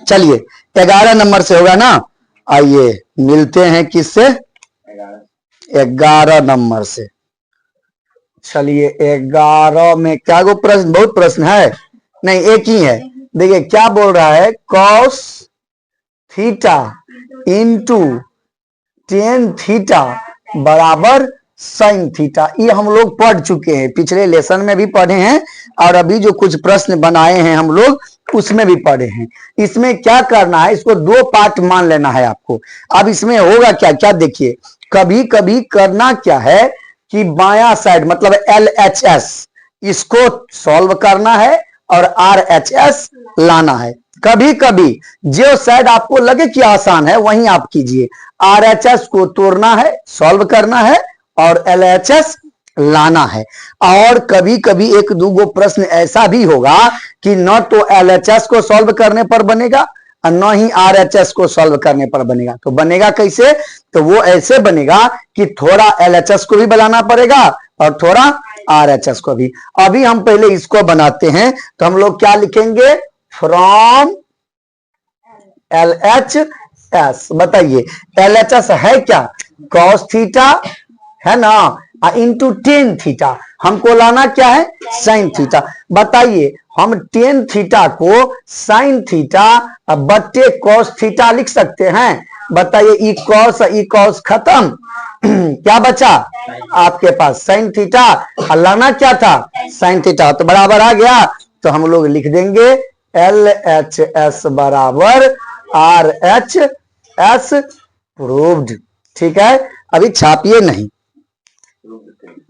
चलिए 11 नंबर से होगा ना। आइए मिलते हैं किससे, 11 नंबर से। चलिए 11 में क्या गो प्रश्न, बहुत प्रश्न है, नहीं एक ही है। देखिए क्या बोल रहा है, cos theta into tan theta बराबर साइन थीटा। ये हम लोग पढ़ चुके हैं, पिछले लेसन में भी पढ़े हैं और अभी जो कुछ प्रश्न बनाए हैं हम लोग उसमें भी पढ़े हैं। इसमें क्या करना है, इसको दो पार्ट मान लेना है आपको। अब इसमें होगा क्या क्या, देखिए कभी कभी करना क्या है कि बायां साइड मतलब LHS इसको सॉल्व करना है और RHS लाना है। कभी कभी जो साइड आपको लगे कि आसान है वहीं आप कीजिए। RHS को तोड़ना है, सॉल्व करना है और LHS लाना है। और कभी कभी एक दूगो प्रश्न ऐसा भी होगा कि न तो LHS को सॉल्व करने पर बनेगा और न ही RHS को सॉल्व करने पर बनेगा। तो बनेगा कैसे, तो वो ऐसे बनेगा कि थोड़ा LHS को भी बनाना पड़ेगा और थोड़ा RHS को भी। अभी हम पहले इसको बनाते हैं, तो हम लोग क्या लिखेंगे, फ्रॉम LHS। बताइए LHS है क्या, कॉस थीटा है ना, इंटू टेन थीटा। हमको लाना क्या है, साइन थीटा। बताइए हम टेन थीटा को साइन थीटा बट्टे कॉस थीटा लिख सकते हैं। बताइए ई कॉस खत्म क्या बचा आपके पास, साइन थीटा। लाना क्या था, साइन थीटा, तो बराबर आ गया। तो हम लोग लिख देंगे LHS बराबर RHS प्रूव्ड। ठीक है, अभी छापिए नहीं।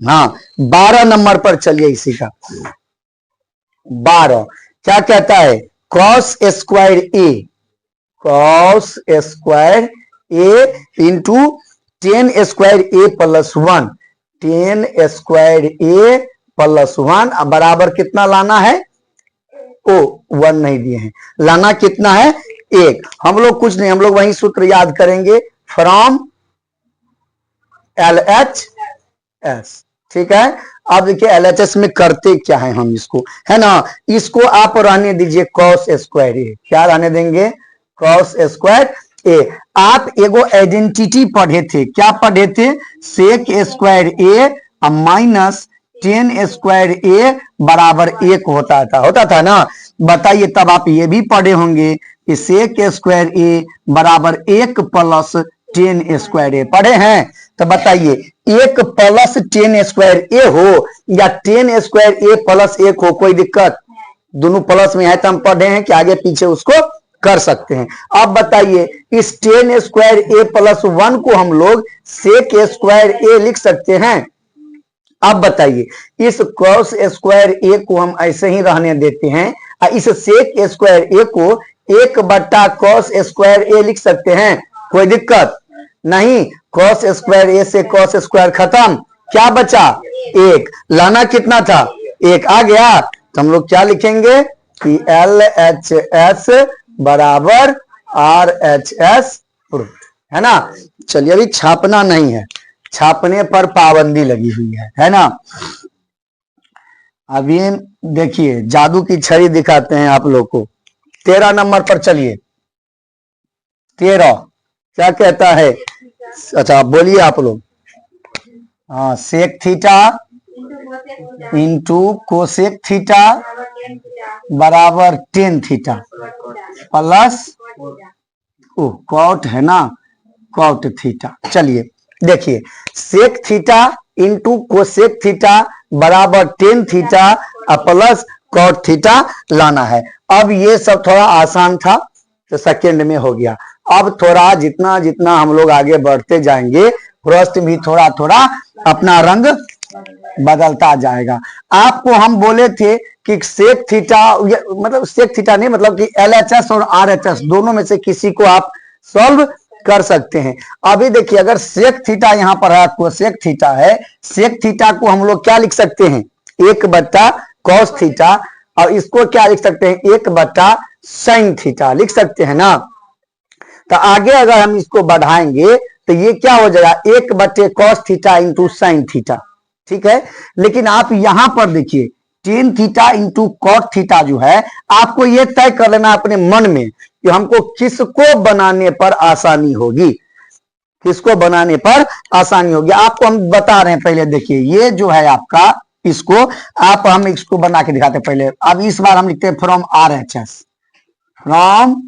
हाँ 12 नंबर पर चलिए, इसी का 12 क्या कहता है, कॉस स्क्वायर ए इंटू टेन स्क्वायर ए प्लस 1, टेन स्क्वायर ए प्लस 1 बराबर कितना लाना है, ओ 1 नहीं दिए हैं, लाना कितना है 1। हम लोग कुछ नहीं, हम लोग वही सूत्र याद करेंगे, फ्रॉम LHS। ठीक है, अब देखिए LHS में करते क्या है हम इसको, है ना, इसको आप रहने दीजिए कॉस स्क्वायर ए। क्या रहने देंगे, कॉस स्क्वायर ए। आप एगो आइडेंटिटी पढ़े थे, क्या पढ़े थे, सेक स्क्वायर ए माइनस टेन स्क्वायर ए बराबर 1 होता था ना। बताइए तब आप ये भी पढ़े होंगे कि सेक स्क्वायर ए बराबर 1 प्लस टेन स्क्वायर ए, पढ़े हैं। तो बताइए 1 प्लस टेन स्क्वायर ए हो या टेन स्क्वायर ए प्लस 1 हो, कोई दिक्कत, दोनों प्लस में है तो हम पढ़े हैं कि आगे पीछे उसको कर सकते हैं। अब बताइए इस टेन स्क्वायर ए प्लस 1 को हम लोग सेक स्क्वायर ए लिख सकते हैं। अब बताइए इस कॉस स्क्वायर ए को हम ऐसे ही रहने देते हैं, इस सेक स्क्वायर ए को 1 बट्टा कॉस स्क्वायर ए लिख सकते हैं, कोई दिक्कत नहीं। कॉस स्क्वायर ए से कॉस स्क्वायर खत्म, क्या बचा 1, लाना कितना था 1 आ गया। तो हम लोग क्या लिखेंगे कि LHS बराबर RHS प्रूफ, है ना। चलिए अभी छापना नहीं है, छापने पर पाबंदी लगी हुई है ना। अभी देखिए जादू की छड़ी दिखाते हैं आप लोग को। 13 नंबर पर चलिए, 13 क्या कहता है, अच्छा बोलिए आप लोग। हाँ, sec theta into cosec theta बराबर टेन थीटा प्लस कॉट है ना, कॉट थीटा। चलिए देखिए sec theta into cosec theta बराबर tan theta plus cot theta लाना है। अब ये सब थोड़ा आसान था तो सेकंड में हो गया। अब थोड़ा जितना जितना हम लोग आगे बढ़ते जाएंगे प्रश्न भी थोड़ा थोड़ा अपना रंग बदलता जाएगा। आपको हम बोले थे कि सेक थीटा, मतलब सेक थीटा नहीं, मतलब कि LHS और RHS दोनों में से किसी को आप सॉल्व कर सकते हैं। अभी देखिए अगर सेक थीटा यहाँ पर है, कोसेक थीटा है, सेक थीटा को हम लोग क्या लिख सकते हैं 1 बट्टा कॉस थीटा, और इसको क्या लिख सकते हैं 1 बट्टा साइन थीटा लिख सकते हैं ना। तो आगे अगर हम इसको बढ़ाएंगे तो ये क्या हो जाएगा 1 बट्टे cos theta into sine theta. ठीक है, लेकिन आप यहां पर देखिए tan theta into cot theta जो है, आपको ये तय कर लेना अपने मन में कि हमको किसको बनाने पर आसानी होगी, किसको बनाने पर आसानी होगी। आपको हम बता रहे हैं, पहले देखिए ये जो है आपका, इसको आप हम इसको बना के दिखाते हैं पहले। अब इस बार हम लिखते हैं from R H S, from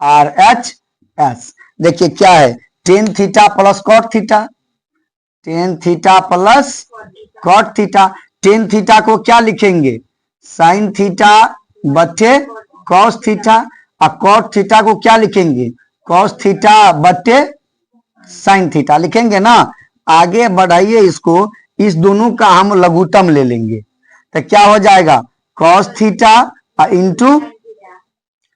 R H S. देखिए क्या है, tan theta plus cot theta, tan theta plus cot theta. Tan theta को क्या लिखेंगे, साइन थीटा बटे कॉस थीटा, और कॉट थीटा को क्या लिखेंगे, कॉस थीटा बटे साइन थीटा लिखेंगे ना। आगे बढ़ाइए इसको, इस दोनों का हम लघुत्तम ले लेंगे तो क्या हो जाएगा, cos theta into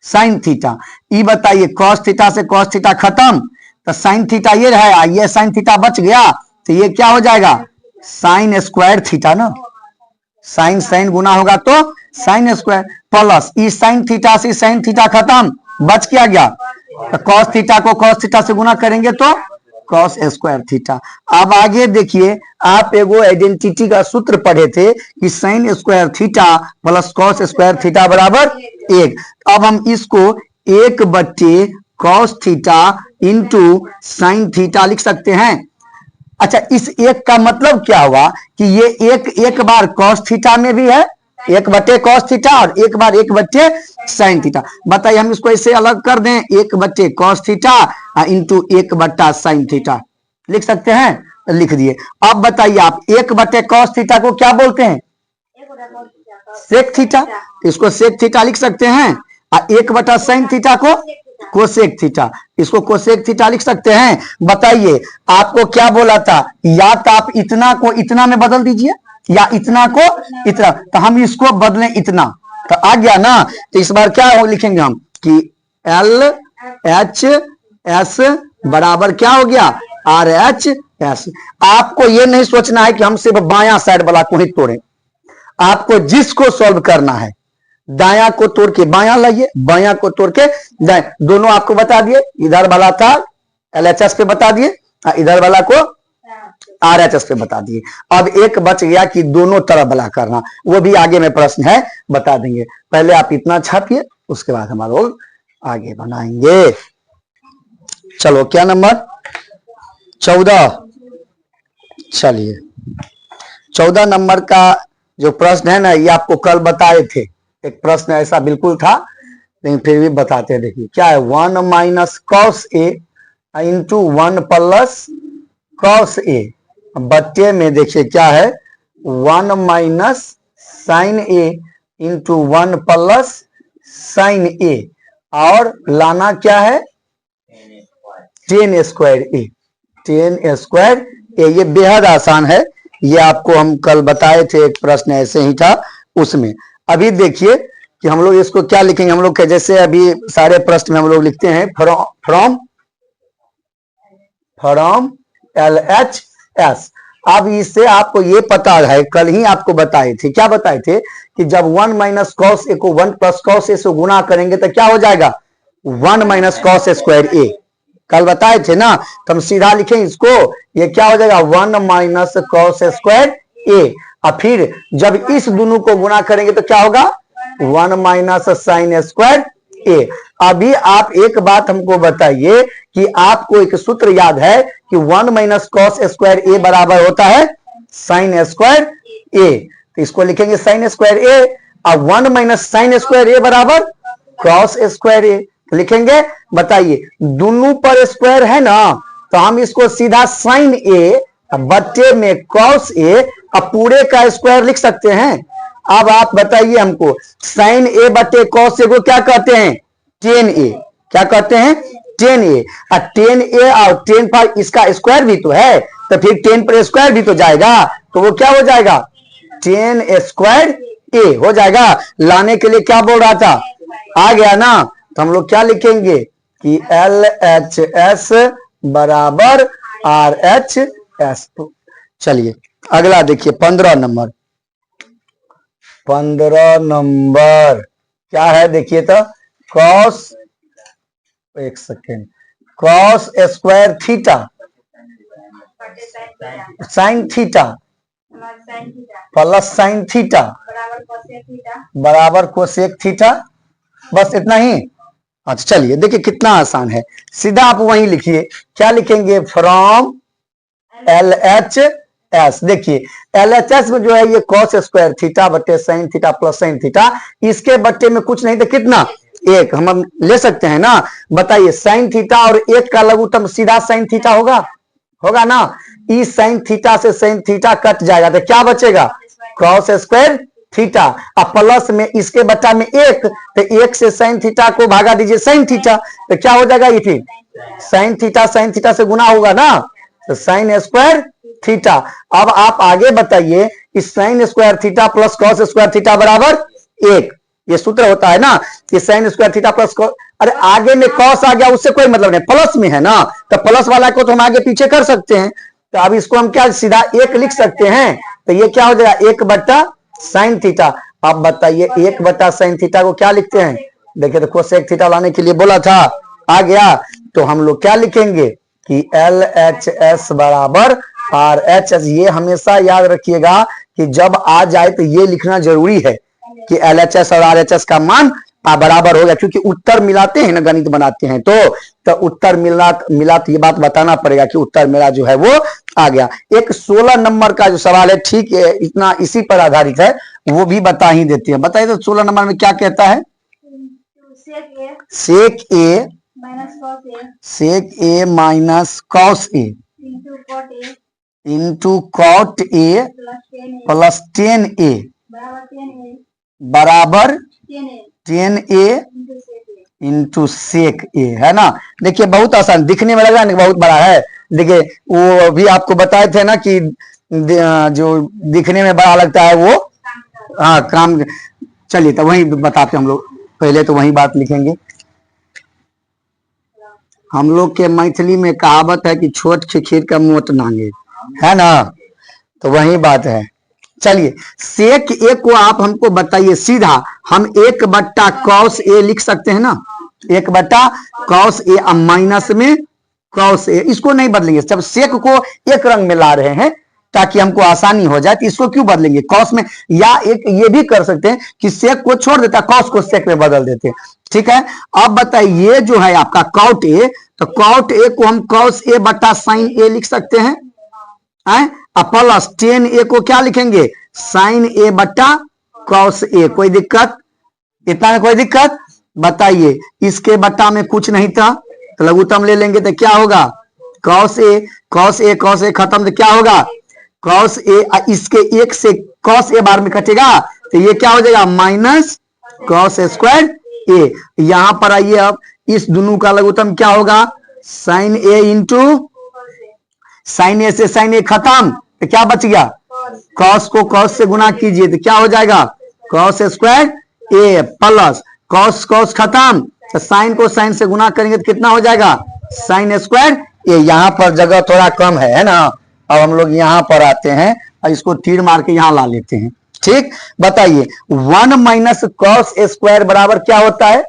sine theta. ये बताइए कॉस थीटा से कॉस थीटा खत्म, तो साइन थीटा ये रहा, ये साइन थीटा बच गया, तो ये क्या हो जाएगा, साइन स्क्वायर थीटा ना। साइन साइन गुना होगा तो साइन स्क्वायर, प्लस इस साइन थीटा से साइन थीटा खत्म, बच क्या गया, तो कॉस थीटा को कॉस थीटा से गुना करेंगे तो कॉस स्क्वायर थीटा। अब आगे देखिए, आप एगो आइडेंटिटी का सूत्र पढ़े थे कि sine square theta plus cos square theta बराबर एक। अब हम इसको एक बट्टे cos theta into sine theta लिख सकते हैं। अच्छा, इस एक का मतलब क्या हुआ कि ये एक बार कॉस थीटा में भी है, एक बट्टे कॉस थीटा, और एक बार एक बट्टे साइन थीटा। बताइए हम इसको ऐसे अलग कर दें, एक बट्टे कॉस थीटा इंटू एक बट्टा साइन थीटा लिख सकते हैं, तो लिख दिए। अब बताइए आप एक बट्टे कॉस थीटा को क्या बोलते हैं, सेक थीटा, इसको सेक थीटा लिख सकते हैं, और एक बट्टा साइन थीटा को कोसेक थीटा, इसको कोसेक थीटा लिख सकते हैं। बताइए आपको क्या बोला था, या तो आप इतना को इतना में बदल दीजिए, या इतना को इतना, तो हम इसको बदलें इतना, तो आ गया ना। तो इस बार क्या लिखेंगे हम कि एल एच एस बराबर क्या हो गया, आर एच एस। आपको ये नहीं सोचना है कि हम सिर्फ बायां साइड वाला को ही तोड़ें, आपको जिसको सॉल्व करना है दायां को तोड़ के बायां लाइए, बायां को तोड़ के दाएं, दोनों आपको बता दिए। इधर वाला था एलएचएस पे बता दिए, इधर वाला को आरएचएस पे बता दिए। अब एक बच गया कि दोनों तरफ वाला करना, वो भी आगे में प्रश्न है, बता देंगे। पहले आप इतना छापिए, उसके बाद हमारे लोग आगे बनाएंगे। चलो क्या नंबर 14, चलिए 14 नंबर का जो प्रश्न है ना, ये आपको कल बताए थे, एक प्रश्न ऐसा बिल्कुल था, लेकिन फिर भी बताते हैं। देखिए क्या है, 1 minus cos A into 1 plus cos A बट्टे में देखिए क्या है, 1 माइनस साइन ए इंटू 1 प्लस साइन ए, और लाना क्या है, टेन स्क्वायर ए, टेन स्क्वायर ए। ये बेहद आसान है, ये आपको हम कल बताए थे, एक प्रश्न ऐसे ही था उसमें। अभी देखिए कि हम लोग इसको क्या लिखेंगे, हम लोग के जैसे अभी सारे प्रश्न में हम लोग लिखते हैं फ्रॉम एल एच एस। अब इससे आपको ये पता है, कल ही आपको बताए थे, क्या बताए थे कि जब 1 माइनस कॉस ए को 1 प्लस कॉस ए से गुना करेंगे तो क्या हो जाएगा, 1 माइनस कॉस स्क्वायर ए, कल बताए थे ना। तो हम सीधा लिखें इसको, ये क्या हो जाएगा, 1 माइनस कॉस स्क्वायर ए, और फिर जब इस दोनों को गुना करेंगे तो क्या होगा, 1 माइनस साइन स्क्वायर ए। अभी आप एक बात हमको बताइए कि आपको एक सूत्र याद है कि 1 माइनस कॉस स्क्वायर ए बराबर होता है साइन स्क्वायर ए, तो इसको लिखेंगे साइन स्क्वायर ए, और 1 माइनस साइन स्क्वायर ए बराबर कॉस स्क्वायर ए लिखेंगे। बताइए दोनों पर स्क्वायर है ना, तो हम इसको सीधा साइन ए बट्टे में कॉस ए, अब पूरे का स्क्वायर लिख सकते हैं। अब आप बताइए हमको, साइन ए बट्टे कॉस ए को क्या कहते हैं, टेन ए, क्या कहते हैं, टेन ए। और टेन ए और टेन पर इसका स्क्वायर भी तो है, तो फिर टेन पर स्क्वायर भी तो जाएगा, तो वो क्या हो जाएगा, टेन स्क्वायर ए हो जाएगा। लाने के लिए क्या बोल रहा था, आ गया ना। तो हम लोग क्या लिखेंगे कि एल एच एस बराबर आर एच एस। चलिए अगला देखिए 15 नंबर, 15 नंबर क्या है देखिए तो, कॉस, एक second, cos square theta sine theta plus sine theta बराबर कोसेक थीटा। बस इतना ही। अच्छा चलिए देखिए कितना आसान है, सीधा आप वहीं लिखिए। क्या लिखेंगे? From LHS। देखिए LHS में जो है ये कॉस स्क्वायर थीटा बटे sine theta plus sine theta, इसके बट्टे में कुछ नहीं तो कितना? एक। हम ले सकते हैं ना। बताइए साइन थीटा और एक का लघुत्तम सीधा साइन थीटा होगा ना। इस साइन थीटा से साइन थीटा कट जाएगा तो क्या बचेगा? Cos square theta. अब प्लस में इसके बट्टा में एक, तो एक से साइन थीटा को भागा दीजिए साइन थीटा, तो क्या हो जाएगा? ये फिर साइन थीटा से गुना होगा ना, तो साइन स्क्वायर थीटा। अब आप आगे बताइए, इस sine square theta plus cos square theta बराबर एक, ये सूत्र होता है ना कि sine square theta plus cos. अरे आगे में कॉस आ गया उससे कोई मतलब नहीं, प्लस में है ना, तो प्लस वाला को तो हम आगे पीछे कर सकते हैं। तो अब इसको हम क्या सीधा एक लिख सकते हैं, तो ये क्या हो जाएगा? एक बट्टा साइन थीटा। आप बताइए एक बट्टा साइन थीटा को क्या लिखते हैं? देखिए तो कोसेक थीटा लाने के लिए बोला था, आ गया। तो हम लोग क्या लिखेंगे कि LHS बराबर RHS। ये हमेशा याद रखिएगा कि जब आ जाए तो ये लिखना जरूरी है कि LHS और RHS का मान बराबर हो गया, क्योंकि उत्तर मिलाते हैं ना, गणित बनाते हैं तो उत्तर मिला तो ये बात बताना पड़ेगा कि उत्तर मेरा जो है वो आ गया। एक 16 नंबर का जो सवाल है, ठीक है, इतना इसी पर आधारित है, वो भी बता ही देते हैं। बताइए तो 16 नंबर में क्या कहता है? Sec A minus cos A into cot A plus 10A बराबर 10A इंटू सेक ए, है ना। देखिए बहुत आसान, दिखने में लगा नहीं बहुत बड़ा है। देखिए वो भी आपको बताए थे ना कि जो दिखने में बड़ा लगता है वो काम। चलिए तो वही बताते हम लोग, पहले तो वही बात लिखेंगे। हम लोग के मैथिली में कहावत है कि छोट खीर का मोट नांगे, है ना, तो वही बात है। चलिए सेक ए को आप हमको बताइए सीधा। हम एक बट्टा कॉस ए लिख सकते हैं ना, एक बट्टा कॉस ए, माइनस में कॉस ए, इसको नहीं बदलेंगे। जब सेक को एक रंग में ला रहे हैं ताकि हमको आसानी हो जाए, तो इसको क्यों बदलेंगे कॉस में? या एक ये भी कर सकते हैं कि सेक को छोड़ देता, कॉस को सेक में बदल देते हैं। ठीक है, अब बताइए ये जो है आपका कॉट ए, तो कॉट ए को हम कॉस ए बट्टा साइन ए लिख सकते हैं, प्लस 10A को क्या लिखेंगे? साइन ए बट्टा कॉस ए। कोई दिक्कत? इतना में कोई दिक्कत? बताइए इसके बट्टा में कुछ नहीं था तो लघुत्तम ले लेंगे तो क्या होगा? कॉस ए खत्म, तो क्या होगा? Cos A. इसके एक से कॉस ए बार में कटेगा तो ये क्या हो जाएगा? माइनस कॉस स्क्वायर ए। यहां पर आइए, अब इस दोनों का लघुत्तम क्या होगा? साइन ए इंटू साइन ए से साइन ए खत्म, तो क्या बच गया? कॉस को कॉस से गुना कीजिए तो क्या हो जाएगा? कॉस स्क्वायर ए प्लस कॉस खत्म, तो साइन को साइन से गुना करेंगे तो कितना हो जाएगा? साइन स्क्वायर ए। यहाँ पर जगह थोड़ा कम है ना, अब हम लोग यहाँ पर आते हैं और इसको तीर मार के यहाँ ला लेते हैं। ठीक, बताइए 1 माइनस कॉस स्क्वायर बराबर क्या होता है?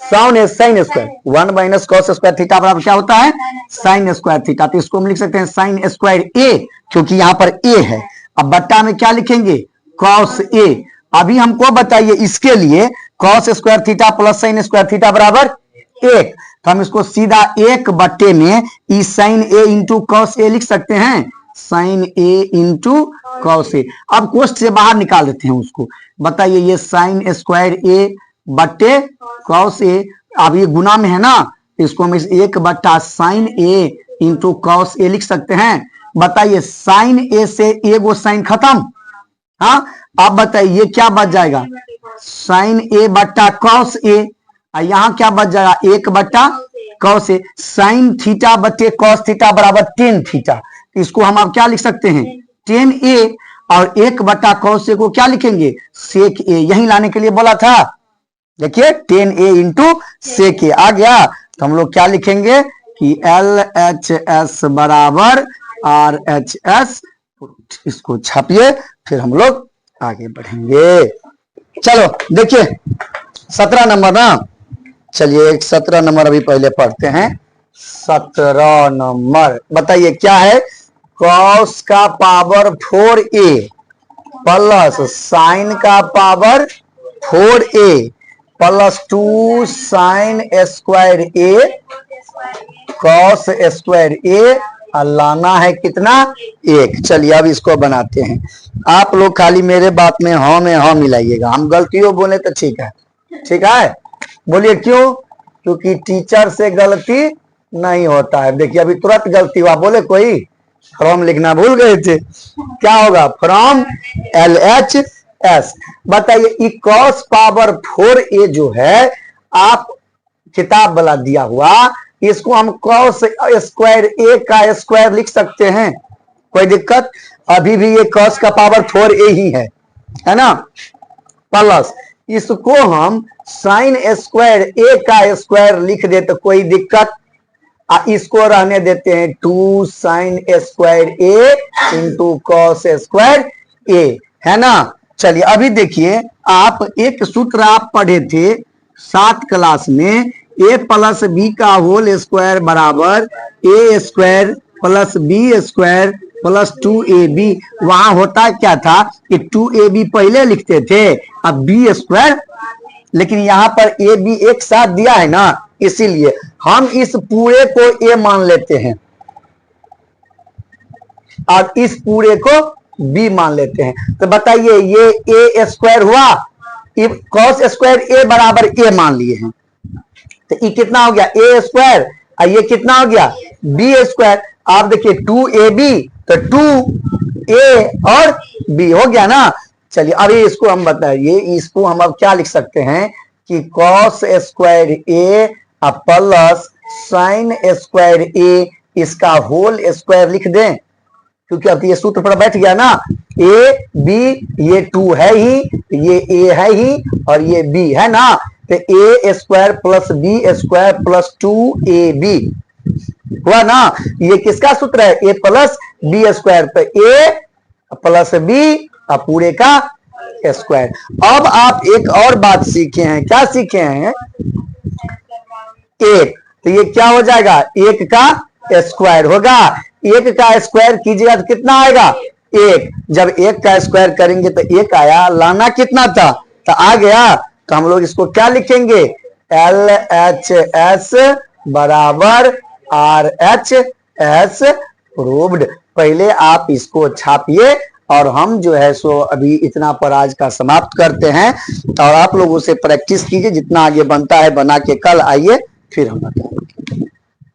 Sine square. 1 minus cos square theta बराबर क्या होता है? Sine square theta. तो इसको हम लिख सकते हैं साइन स्क्वायर ए, क्योंकि यहाँ पर ए है। अब बट्टा में क्या लिखेंगे? Cos A. अभी हमको बताइए इसके लिए cos square theta plus sine square theta बराबर 1, तो हम इसको सीधा एक बट्टे में ई sign A into cos A लिख सकते हैं, sign A into cos A. अब कोष्ठ से बाहर निकाल देते हैं उसको। बताइए ये साइन स्क्वायर ए बट्टे कॉस ए, अब ये गुना में है ना, इसको हम एक बट्टा sign A into cos A लिख सकते हैं। बताइए साइन ए से ए गो साइन खत्म, हाँ। अब बताइए ये क्या बच जाएगा? साइन ए बट्टा कॉस ए, यहाँ क्या बच जाएगा? एक बट्टा कॉस ए। साइन थीटा बट्टे कॉस थीटा बराबर 10 थीटा, इसको हम अब क्या लिख सकते हैं? 10A। और एक बट्टा कॉस ए को क्या लिखेंगे? सेक ए। यही लाने के लिए बोला था। देखिए 10A इंटू सेक ए आ गया, तो हम लोग क्या लिखेंगे कि LHS बराबर RHS। इसको छापिए, फिर हम लोग आगे बढ़ेंगे। चलो देखिए 17 नंबर ना, चलिए 17 नंबर अभी पहले पढ़ते हैं। 17 नंबर बताइए क्या है? कॉस का पावर 4a प्लस साइन का power 4a plus 2 sine square a cos square a और लाना है कितना 1। चलिए अब इसको बनाते हैं। आप लोग खाली मेरे बात में हाँ मिलाइएगा, हम गलतियों बोले तो ठीक है, ठीक है। बोलिए क्यों? क्योंकि टीचर से गलती नहीं होता है। देखिए अभी तुरंत गलती हुआ, बोले कोई फ्रॉम लिखना भूल गए थे, क्या होगा फ्रॉम LHS। बताइए कॉस पावर 4a जो है आप किताब वाला दिया हुआ, इसको हम कॉस स्क्वायर a का स्क्वायर लिख सकते हैं, कोई दिक्कत? अभी भी ये कॉस का पावर 4a ही है ना, प्लस इसको हम साइन स्क्वायर a का स्क्वायर लिख दे तो कोई दिक्कत? इसको रहने देते हैं 2 sine square a into cos square a, है ना। चलिए अभी देखिए, आप एक सूत्र आप पढ़े थे 7 क्लास में, a प्लस बी का होल स्क्वायर बराबर a square plus B square plus 2ab। वहां होता क्या था कि 2ab पहले लिखते थे, अब b स्क्वायर, लेकिन यहाँ पर a b एक साथ दिया है ना, इसीलिए हम इस पूरे को a मान लेते हैं और इस पूरे को b मान लेते हैं। तो बताइए ये a स्क्वायर हुआ, कॉस स्क्वायर a बराबर a मान लिए हैं, तो ये कितना हो गया a स्क्वायर, और ये कितना हो गया b स्क्वायर। आप देखिए 2ab तो 2a और b हो गया ना। चलिए अभी इसको हम बताइए, इसको हम अब क्या लिख सकते हैं कि cos square a plus sine square a इसका होल स्क्वायर लिख दें, क्योंकि अब ये सूत्र पर बैठ गया ना, a b ये 2 है ही, ये a है ही और ये b है ना, तो a square plus b square plus 2ab हुआ ना। ये किसका सूत्र है? a प्लस b स्क्वायर, तो a प्लस b पूरे का स्क्वायर। अब आप एक और बात सीखे हैं, क्या सीखे हैं? 1, तो ये क्या हो जाएगा 1 का स्क्वायर होगा, 1 का स्क्वायर कीजिएगा तो कितना आएगा 1। जब 1 का स्क्वायर करेंगे तो 1 आया, लाना कितना था तो आ गया, तो हम लोग इसको क्या लिखेंगे LHS बराबर RHS प्रूव्ड। पहले आप इसको छापिए और हम जो है सो अभी इतना पर आज का समाप्त करते हैं, और आप लोगों से प्रैक्टिस कीजिए, जितना आगे बनता है बना के कल आइए फिर हम बताएंगे।